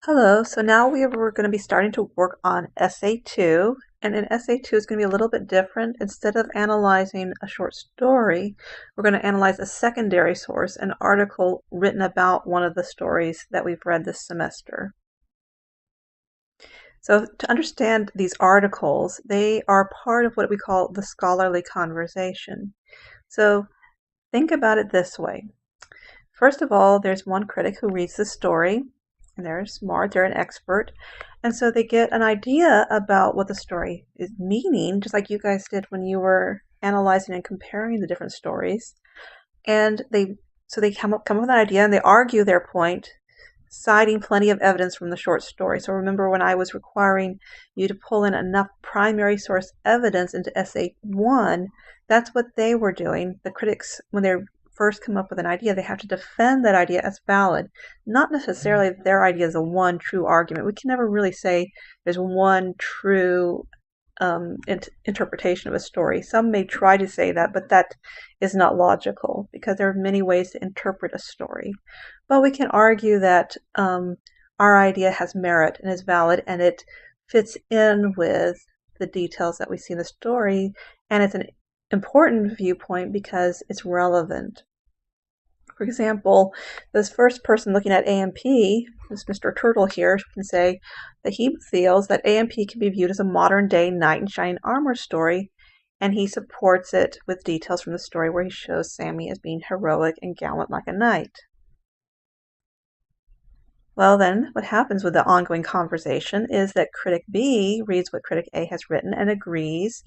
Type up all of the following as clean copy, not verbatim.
Hello, so now we're going to be starting to work on Essay 2, and in Essay 2 is going to be a little bit different. Instead of analyzing a short story, we're going to analyze a secondary source, an article written about one of the stories that we've read this semester. So to understand these articles, they are part of what we call the scholarly conversation. So think about it this way. First of all, there's one critic who reads the story, and they're smart, they're an expert, and so they get an idea about what the story is meaning, just like you guys did when you were analyzing and comparing the different stories. And they come up with an idea and they argue their point, citing plenty of evidence from the short story. So remember when I was requiring you to pull in enough primary source evidence into Essay 1, that's what they were doing. The critics, when they're first come up with an idea, they have to defend that idea as valid. Not necessarily that their idea is the one true argument. We can never really say there's one true interpretation of a story. Some may try to say that, but that is not logical because there are many ways to interpret a story. But we can argue that our idea has merit and is valid, and it fits in with the details that we see in the story, and it's an important viewpoint because it's relevant. For example, this first person looking at AMP, this Mr. Turtle here, can say that he feels that AMP can be viewed as a modern-day knight in shining armor story, and he supports it with details from the story where he shows Sammy as being heroic and gallant like a knight. Well then, what happens with the ongoing conversation is that Critic B reads what Critic A has written and agrees,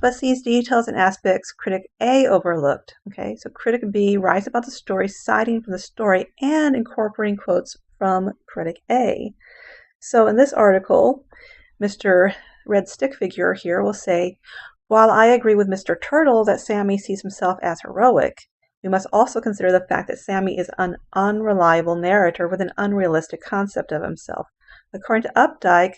but sees details and aspects Critic A overlooked. Okay, so Critic B writes about the story, citing from the story and incorporating quotes from Critic A. So in this article, Mr. Red Stick Figure here will say, while I agree with Mr. Turtle that Sammy sees himself as heroic, we must also consider the fact that Sammy is an unreliable narrator with an unrealistic concept of himself. According to Updike,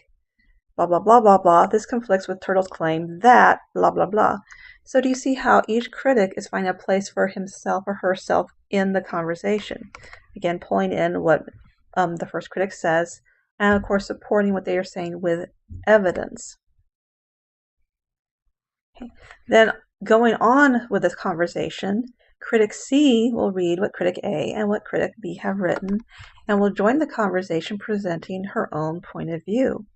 blah, blah, blah, blah, blah, this conflicts with Turtle's claim that, blah, blah, blah. So do you see how each critic is finding a place for himself or herself in the conversation? Again, pulling in what the first critic says, and of course supporting what they are saying with evidence. Okay. Then going on with this conversation, Critic C will read what Critic A and what Critic B have written and will join the conversation presenting her own point of view.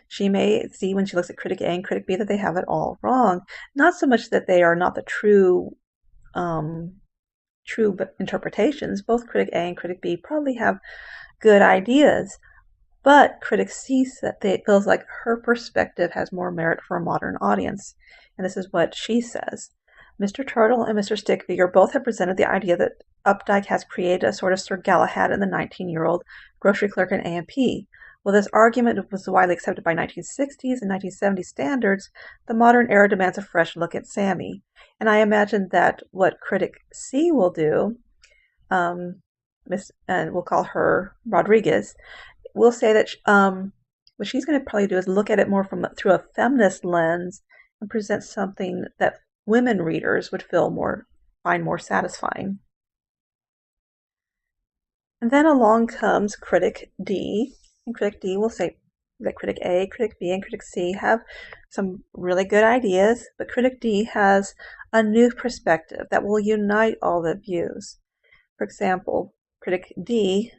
She may see when she looks at Critic A and Critic B that they have it all wrong. Not so much that they are not the true interpretations. Both Critic A and Critic B probably have good ideas, but Critic C feels like her perspective has more merit for a modern audience. And this is what she says. Mr. Turtle and Mr. Stickfigure both have presented the idea that Updike has created a sort of Sir Galahad in the 19-year-old grocery clerk in AMP. While this argument was widely accepted by 1960s and 1970s standards, the modern era demands a fresh look at Sammy. And I imagine that what Critic C will do, and we'll call her Rodriguez, will say that what she's going to probably do is look at it more through a feminist lens and present something that women readers would find more satisfying. And then along comes Critic D, and Critic D will say that Critic A, Critic B, and Critic C have some really good ideas, but Critic D has a new perspective that will unite all the views. For example, Critic D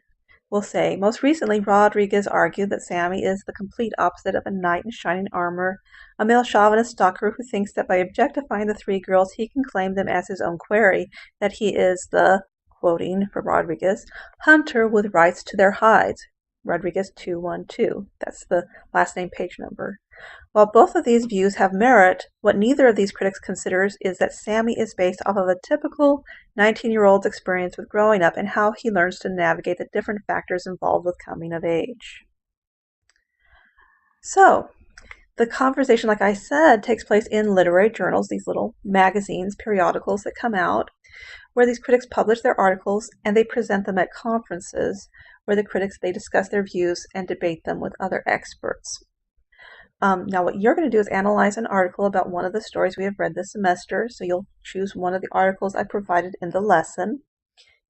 will say, most recently, Rodriguez argued that Sammy is the complete opposite of a knight in shining armor, a male chauvinist stalker who thinks that by objectifying the three girls, he can claim them as his own quarry, that he is the, quoting from Rodriguez, hunter with rights to their hides. Rodriguez 212. That's the last name page number. While both of these views have merit, what neither of these critics considers is that Sammy is based off of a typical 19-year-old's experience with growing up and how he learns to navigate the different factors involved with coming of age. So, the conversation, like I said, takes place in literary journals, these little magazines, periodicals that come out, where these critics publish their articles and they present them at conferences where they discuss their views and debate them with other experts. Now what you're going to do is analyze an article about one of the stories we have read this semester. So you'll choose one of the articles I provided in the lesson.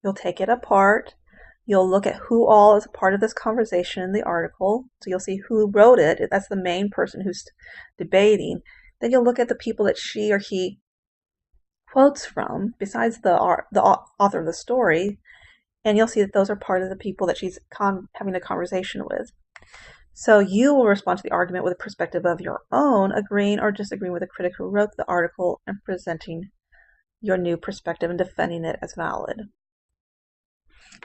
You'll take it apart. You'll look at who all is a part of this conversation in the article. So you'll see who wrote it. That's the main person who's debating. Then you'll look at the people that she or he quotes from, besides the author of the story, and you'll see that those are part of the people that she's having a conversation with. So you will respond to the argument with a perspective of your own, agreeing or disagreeing with the critic who wrote the article and presenting your new perspective and defending it as valid.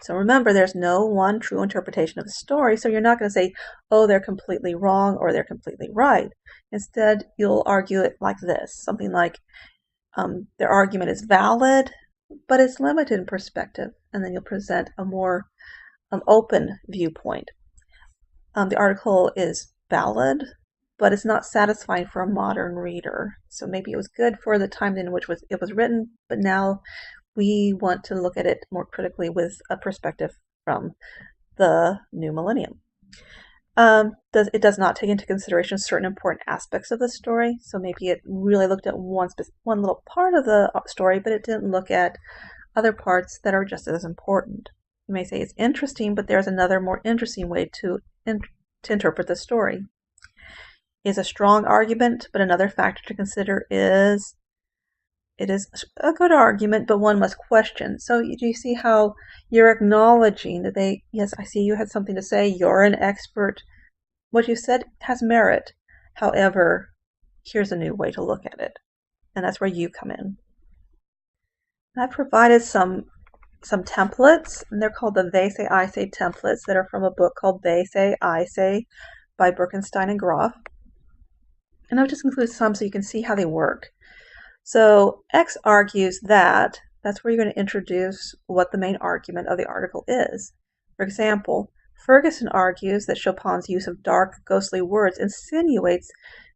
So remember, there's no one true interpretation of the story, so you're not going to say, oh, they're completely wrong or they're completely right. Instead, you'll argue it like this, something like, their argument is valid, but it's limited in perspective, and then you'll present a more open viewpoint. The article is valid, but it's not satisfying for a modern reader. So maybe it was good for the time in which it was written, but now we want to look at it more critically with a perspective from the new millennium. It does not take into consideration certain important aspects of the story. So maybe it really looked at one little part of the story, but it didn't look at other parts that are just as important. You may say it's interesting, but there's another more interesting way to interpret the story. Is a strong argument, but another factor to consider is it is a good argument, but one must question. So you see how you're acknowledging that yes, I see you had something to say, you're an expert. What you said has merit. However, here's a new way to look at it. And that's where you come in. I provided some templates, and they're called the They Say, I Say templates that are from a book called They Say, I Say by Birkenstein and Groff. And I've just included some so you can see how they work. So X argues that's where you're going to introduce what the main argument of the article is. For example, Ferguson argues that Chopin's use of dark, ghostly words insinuates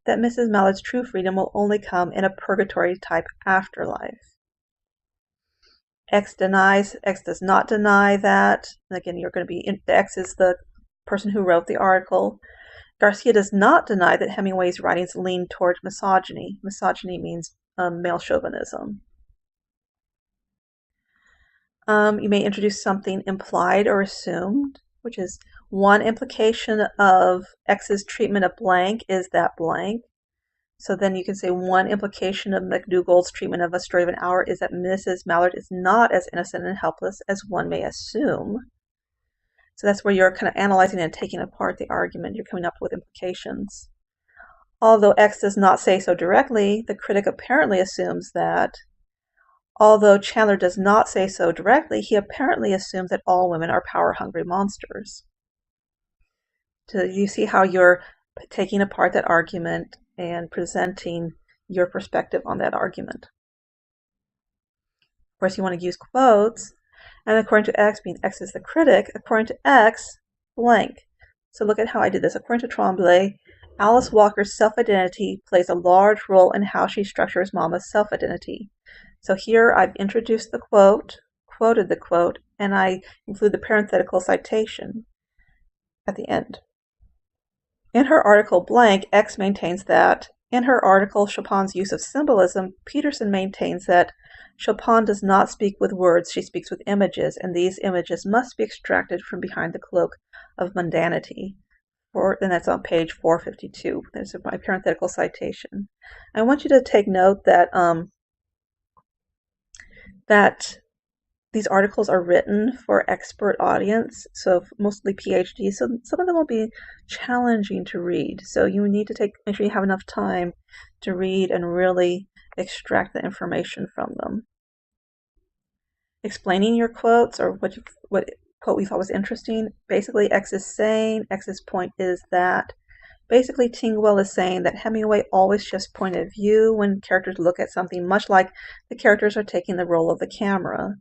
that Mrs. Mallard's true freedom will only come in a purgatory-type afterlife. X does not deny that. And again, X is the person who wrote the article. Garcia does not deny that Hemingway's writings lean toward misogyny. Misogyny means male chauvinism. You may introduce something implied or assumed, which is one implication of X's treatment of blank is that blank. So then you can say one implication of McDougall's treatment of A Story of an Hour is that Mrs. Mallard is not as innocent and helpless as one may assume. So that's where you're kind of analyzing and taking apart the argument. You're coming up with implications. Although X does not say so directly, the critic apparently assumes that, although Chandler does not say so directly, he apparently assumes that all women are power-hungry monsters. So you see how you're taking apart that argument and presenting your perspective on that argument. Of course, you want to use quotes, and according to X, means X is the critic, according to X, blank. So look at how I did this. According to Tremblay, Alice Walker's self-identity plays a large role in how she structures Mama's self-identity. So here I've introduced the quote, quoted the quote, and I include the parenthetical citation at the end. In her article, blank, X maintains that, in her article, Chopin's use of symbolism, Peterson maintains that Chopin does not speak with words, she speaks with images, and these images must be extracted from behind the cloak of mundanity. And that's on page 452. There's my parenthetical citation. I want you to take note that that these articles are written for expert audience, so mostly PhDs. So some of them will be challenging to read. So you need to make sure you have enough time to read and really extract the information from them. Explaining your quotes or what quote we thought was interesting. Basically, X is saying, X's point is that. Basically, Tingwell is saying that Hemingway always shifts point of view when characters look at something, much like the characters are taking the role of the camera.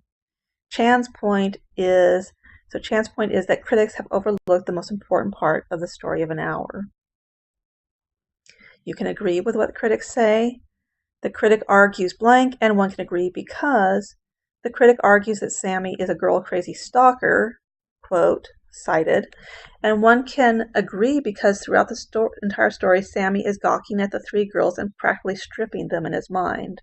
Chan's point is that critics have overlooked the most important part of The Story of an Hour. You can agree with what critics say. The critic argues blank, and one can agree because the critic argues that Sammy is a girl-crazy stalker, quote, cited, and one can agree because throughout the entire story, Sammy is gawking at the three girls and practically stripping them in his mind.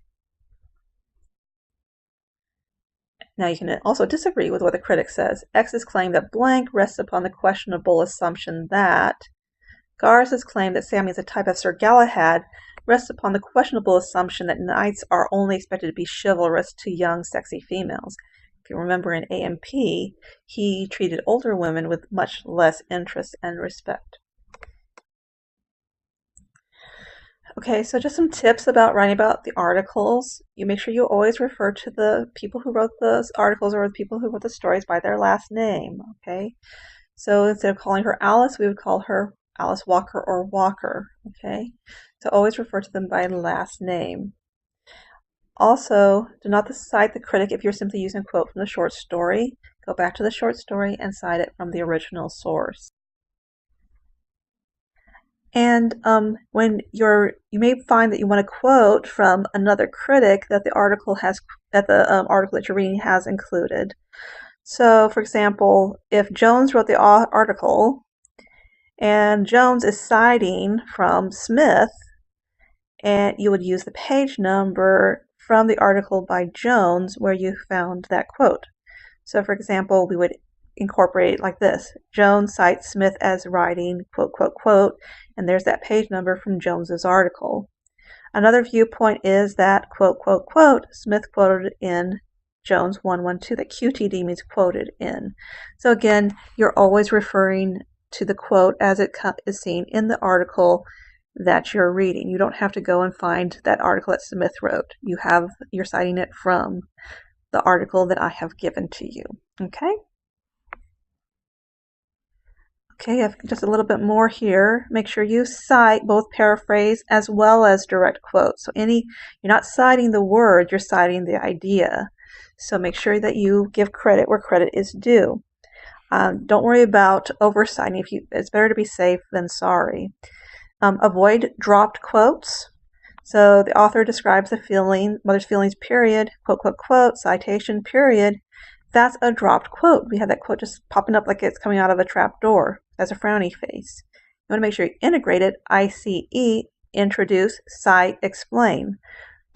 Now you can also disagree with what the critic says. X's claim that blank rests upon the questionable assumption that Garza's claim that Sammy is a type of Sir Galahad rests upon the questionable assumption that knights are only expected to be chivalrous to young, sexy females. If you remember in A&P, he treated older women with much less interest and respect. Okay, so just some tips about writing about the articles. You make sure you always refer to the people who wrote those articles or the people who wrote the stories by their last name, okay? So instead of calling her Alice, we would call her Alice Walker or Walker, okay? So always refer to them by last name. Also, do not cite the critic if you're simply using a quote from the short story. Go back to the short story and cite it from the original source. And when you may find that you want to quote from another critic that the article that you're reading has included. So, for example, if Jones wrote the article and Jones is citing from Smith, and you would use the page number from the article by Jones where you found that quote. So, for example, we would incorporate it like this. Jones cites Smith as writing, quote, quote, quote, and there's that page number from Jones's article. Another viewpoint is that, quote, quote, quote, Smith quoted in Jones 112, that QTD means quoted in. So again, you're always referring to the quote as it is seen in the article that you're reading. You don't have to go and find that article that Smith wrote. You're citing it from the article that I have given to you. Okay? Okay, I've just a little bit more here. Make sure you cite both paraphrase as well as direct quotes. So you're not citing the word, you're citing the idea. So make sure that you give credit where credit is due. Don't worry about oversighting. It's better to be safe than sorry. Avoid dropped quotes. So the author describes the mother's feelings, period, quote, quote, quote, citation, period. That's a dropped quote. We have that quote just popping up like it's coming out of a trap door as a frowny face. You want to make sure you integrate it, ICE, introduce, cite, explain.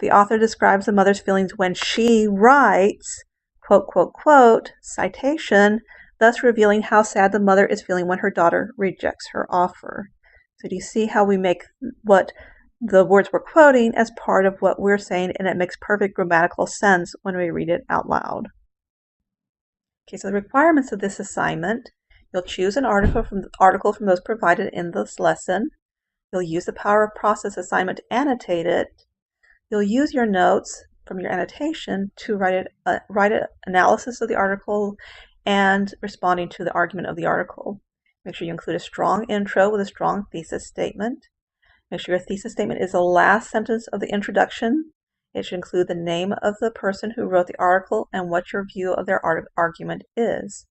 The author describes the mother's feelings when she writes, quote, quote, quote, citation, thus revealing how sad the mother is feeling when her daughter rejects her offer. So do you see how we make what the words we're quoting as part of what we're saying, and it makes perfect grammatical sense when we read it out loud? Okay, so the requirements of this assignment: you'll choose an article from those provided in this lesson. You'll use the Power of Process assignment to annotate it. You'll use your notes from your annotation to write an analysis of the article and responding to the argument of the article. Make sure you include a strong intro with a strong thesis statement. Make sure your thesis statement is the last sentence of the introduction. It should include the name of the person who wrote the article and what your view of their argument is.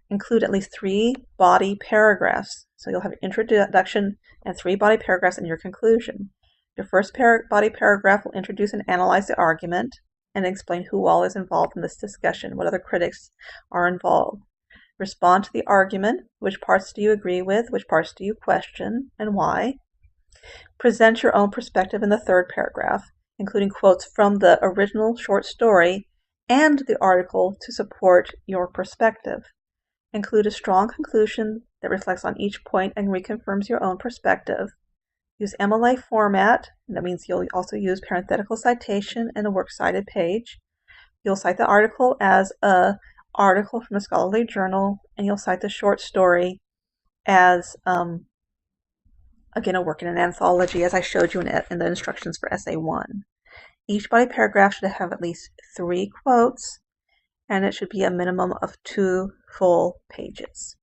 Include at least 3 body paragraphs. So you'll have an introduction and 3 body paragraphs in your conclusion. Your first body paragraph will introduce and analyze the argument and explain who all is involved in this discussion, what other critics are involved. Respond to the argument. Which parts do you agree with? Which parts do you question, and why? Present your own perspective in the third paragraph, including quotes from the original short story and the article to support your perspective. Include a strong conclusion that reflects on each point and reconfirms your own perspective. Use MLA format. That means you'll also use parenthetical citation and a works cited page. You'll cite the article as an article from a scholarly journal, and you'll cite the short story as, again, a work in an anthology, as I showed you in the instructions for Essay 1. Each body paragraph should have at least 3 quotes, and it should be a minimum of 2 full pages.